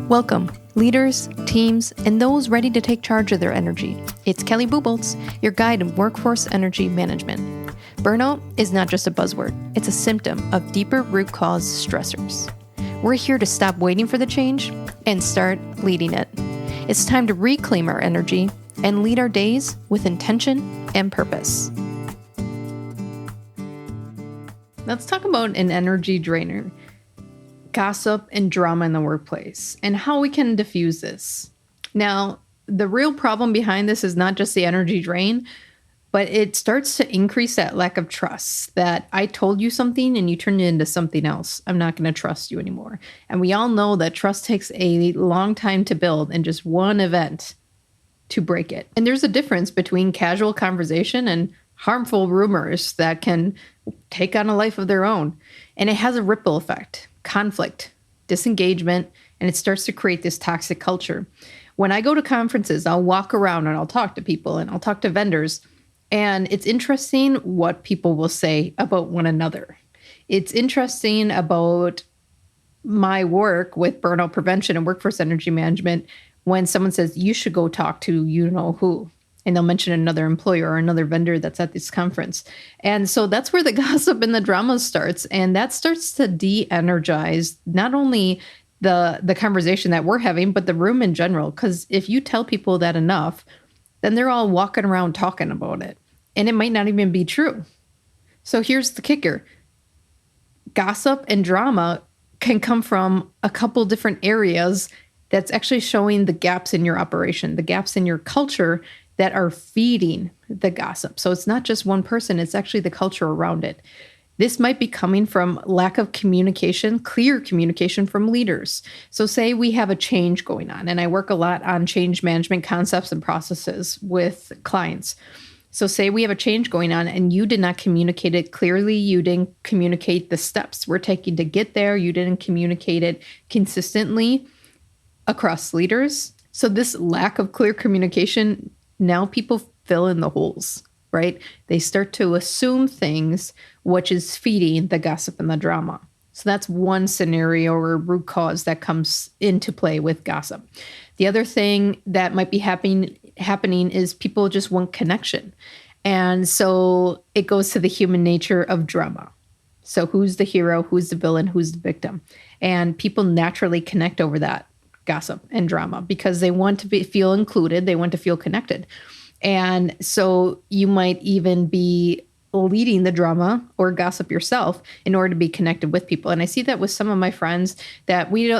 Welcome, leaders, teams, and those ready to take charge of their energy. It's Kelly Buboltz, your guide in workforce energy management. Burnout is not just a buzzword, it's a symptom of deeper root cause stressors. We're here to stop waiting for the change and start leading it. It's time to reclaim our energy and lead our days with intention and purpose. Let's talk about an energy drainer. Gossip and drama in the workplace and how we can diffuse this. Now, the real problem behind this is not just the energy drain, but it starts to increase that lack of trust that I told you something and you turned it into something else. I'm not going to trust you anymore. And we all know that trust takes a long time to build and just one event to break it. And there's a difference between casual conversation and harmful rumors that can take on a life of their own. And it has a ripple effect. Conflict, disengagement, and it starts to create this toxic culture. When I go to conferences, I'll walk around and I'll talk to people and I'll talk to vendors. And it's interesting what people will say about one another. It's interesting about my work with burnout prevention and workforce energy management when someone says, you should go talk to you know who. And they'll mention another employer or another vendor that's at this conference. And so that's where the gossip and the drama starts. And that starts to de-energize not only the conversation that we're having, but the room in general. Because if you tell people that enough, then they're all walking around talking about it. And it might not even be true. So here's the kicker. Gossip and drama can come from a couple different areas that's actually showing the gaps in your operation, the gaps in your culture that are feeding the gossip. So it's not just one person, it's actually the culture around it. This might be coming from lack of communication, clear communication from leaders. So say we have a change going on, and I work a lot on change management concepts and processes with clients. So say we have a change going on and you did not communicate it clearly, you didn't communicate the steps we're taking to get there, you didn't communicate it consistently across leaders. So this lack of clear communication, now people fill in the holes, right? They start to assume things, which is feeding the gossip and the drama. So that's one scenario or root cause that comes into play with gossip. The other thing that might be happening is people just want connection. And so it goes to the human nature of drama. So who's the hero, who's the villain, who's the victim? And people naturally connect over that gossip and drama because they want to feel included. They want to feel connected. And so you might even be leading the drama or gossip yourself in order to be connected with people. And I see that with some of my friends that we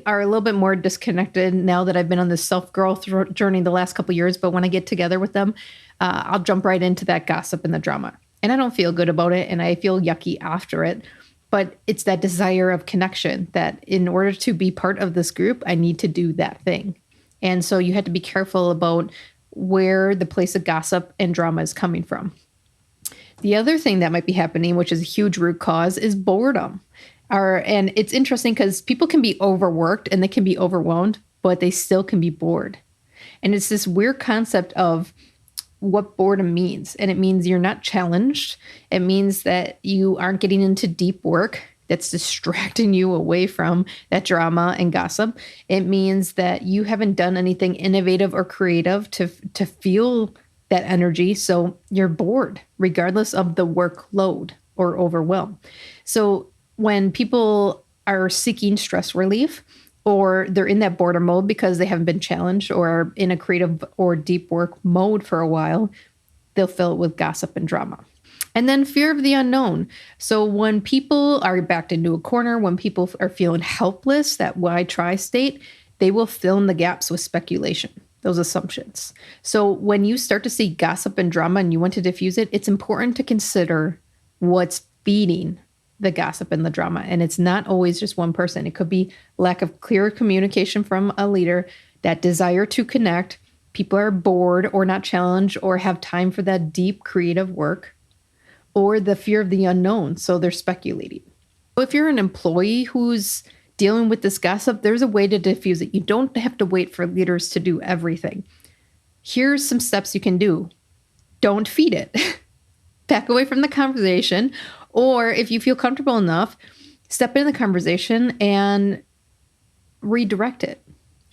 are a little bit more disconnected now that I've been on this self-growth journey the last couple of years. But when I get together with them, I'll jump right into that gossip and the drama. And I don't feel good about it. And I feel yucky after it. But it's that desire of connection that in order to be part of this group, I need to do that thing. And so you have to be careful about where the place of gossip and drama is coming from. The other thing that might be happening, which is a huge root cause, is boredom. And it's interesting because people can be overworked and they can be overwhelmed, but they still can be bored. And it's this weird concept of what boredom means. And it means you're not challenged. It means that you aren't getting into deep work that's distracting you away from that drama and gossip. It means that you haven't done anything innovative or creative to feel that energy. So you're bored regardless of the workload or overwhelm. So when people are seeking stress relief, or they're in that boredom mode because they haven't been challenged or are in a creative or deep work mode for a while, they'll fill it with gossip and drama. And then fear of the unknown. So when people are backed into a corner, when people are feeling helpless, that why try state, they will fill in the gaps with speculation, those assumptions. So when you start to see gossip and drama and you want to diffuse it, it's important to consider what's feeding the gossip and the drama. And it's not always just one person. It could be lack of clear communication from a leader, that desire to connect. People are bored or not challenged or have time for that deep creative work, or the fear of the unknown. So they're speculating. If you're an employee who's dealing with this gossip, there's a way to diffuse it. You don't have to wait for leaders to do everything. Here's some steps you can do. Don't feed it. Back away from the conversation. Or if you feel comfortable enough, step into the conversation and redirect it.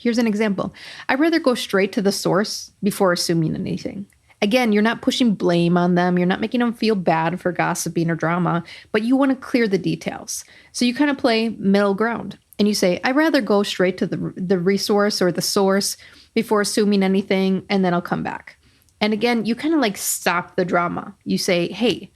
Here's an example. I'd rather go straight to the source before assuming anything. Again, you're not pushing blame on them. You're not making them feel bad for gossiping or drama, but you want to clear the details. So you kind of play middle ground and you say, I'd rather go straight to the resource or the source before assuming anything, and then I'll come back. And again, you kind of like stop the drama. You say, hey,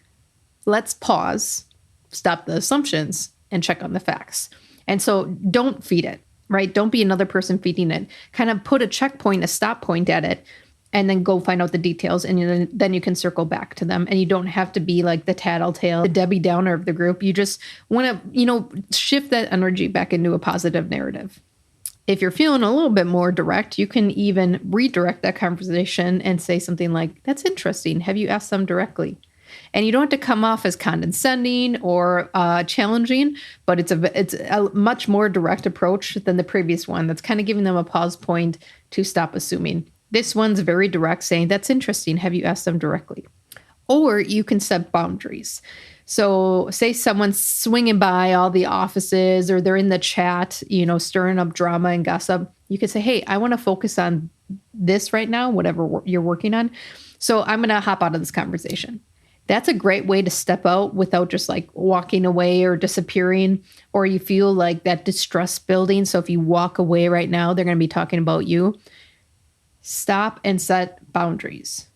let's pause, stop the assumptions, and check on the facts. And so don't feed it, right? Don't be another person feeding it. Kind of put a checkpoint, a stop point at it, and then go find out the details. And then you can circle back to them. And you don't have to be like the tattletale, the Debbie Downer of the group. You just want to, shift that energy back into a positive narrative. If you're feeling a little bit more direct, you can even redirect that conversation and say something like, that's interesting. Have you asked them directly? And you don't have to come off as condescending or challenging, but it's a much more direct approach than the previous one. That's kind of giving them a pause point to stop assuming. This one's very direct, saying, that's interesting. Have you asked them directly? Or you can set boundaries. So say someone's swinging by all the offices or they're in the chat, stirring up drama and gossip. You could say, hey, I want to focus on this right now, whatever you're working on. So I'm going to hop out of this conversation. That's a great way to step out without just like walking away or disappearing, or you feel like that distrust building. So if you walk away right now, they're going to be talking about you. Stop and set boundaries.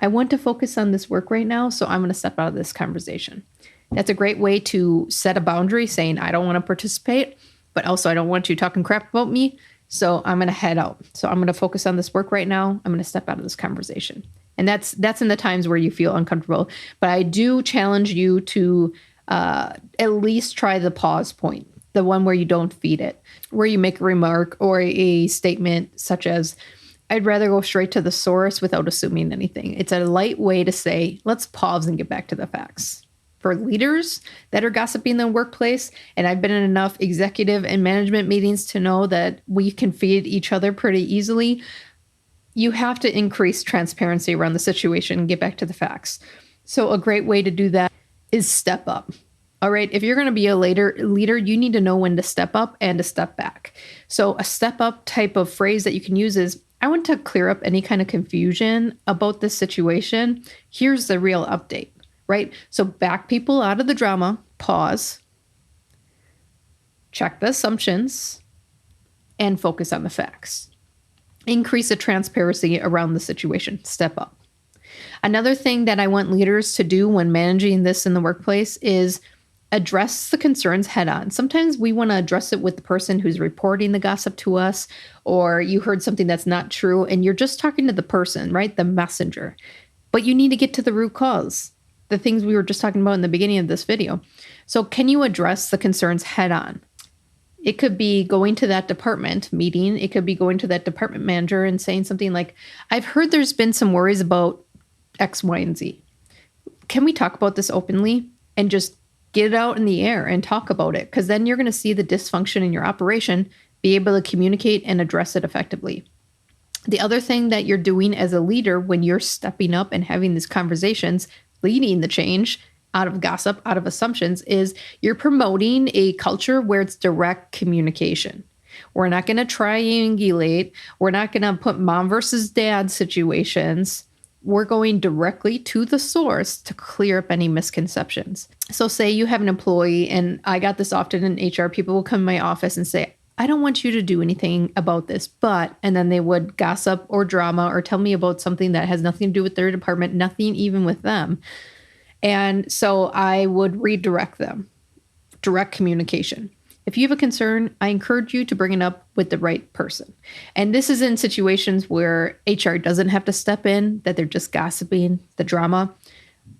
I want to focus on this work right now, so I'm going to step out of this conversation. That's a great way to set a boundary, saying I don't want to participate, but also I don't want you talking crap about me, so I'm going to head out. So I'm going to focus on this work right now. I'm going to step out of this conversation. And that's in the times where you feel uncomfortable. But I do challenge you to at least try the pause point, the one where you don't feed it, where you make a remark or a statement such as, I'd rather go straight to the source without assuming anything. It's a light way to say, let's pause and get back to the facts. For leaders that are gossiping in the workplace, and I've been in enough executive and management meetings to know that we can feed each other pretty easily, you have to increase transparency around the situation and get back to the facts. So a great way to do that is step up. All right, if you're going to be a leader, you need to know when to step up and to step back. So a step up type of phrase that you can use is, I want to clear up any kind of confusion about this situation. Here's the real update, right? So back people out of the drama, pause, check the assumptions, and focus on the facts. Increase the transparency around the situation. Step up. Another thing that I want leaders to do when managing this in the workplace is address the concerns head on. Sometimes we want to address it with the person who's reporting the gossip to us, or you heard something that's not true and you're just talking to the person, right? The messenger. But you need to get to the root cause, the things we were just talking about in the beginning of this video. So can you address the concerns head on? It could be going to that department meeting. It could be going to that department manager and saying something like, I've heard there's been some worries about X, Y, and Z. Can we talk about this openly and just get it out in the air and talk about it? Because then you're going to see the dysfunction in your operation, be able to communicate and address it effectively. The other thing that you're doing as a leader when you're stepping up and having these conversations, leading the change out of gossip, out of assumptions, is you're promoting a culture where it's direct communication. We're not going to triangulate. We're not going to put mom versus dad situations. We're going directly to the source to clear up any misconceptions. So say you have an employee, and I got this often in HR, people will come in my office and say, I don't want you to do anything about this, but, and then they would gossip or drama or tell me about something that has nothing to do with their department, nothing even with them. And so I would redirect them, direct communication. If you have a concern, I encourage you to bring it up with the right person. And this is in situations where HR doesn't have to step in, that they're just gossiping, the drama.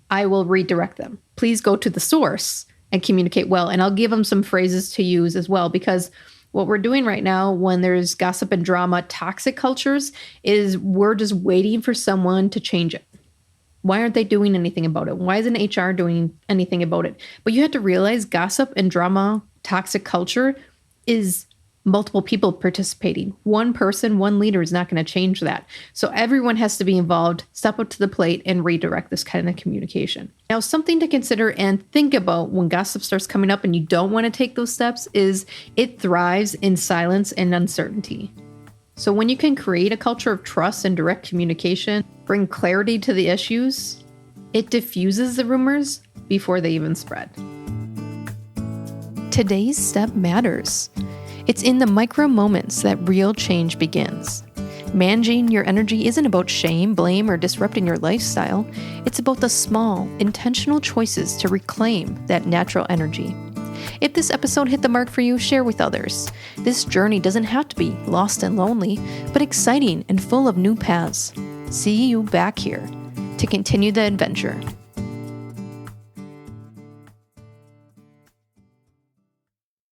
I will redirect them. Please go to the source and communicate well. And I'll give them some phrases to use as well, because what we're doing right now when there's gossip and drama, toxic cultures, is we're just waiting for someone to change it. Why aren't they doing anything about it? Why isn't HR doing anything about it? But you have to realize gossip and drama, toxic culture, is multiple people participating. One person, one leader is not going to change that. So everyone has to be involved, step up to the plate, and redirect this kind of communication. Now, something to consider and think about when gossip starts coming up and you don't want to take those steps is it thrives in silence and uncertainty. So when you can create a culture of trust and direct communication, bring clarity to the issues, it diffuses the rumors before they even spread. Today's step matters. It's in the micro moments that real change begins. Managing your energy isn't about shame, blame, or disrupting your lifestyle. It's about the small, intentional choices to reclaim that natural energy. If this episode hit the mark for you, share with others. This journey doesn't have to be lost and lonely, but exciting and full of new paths. See you back here to continue the adventure.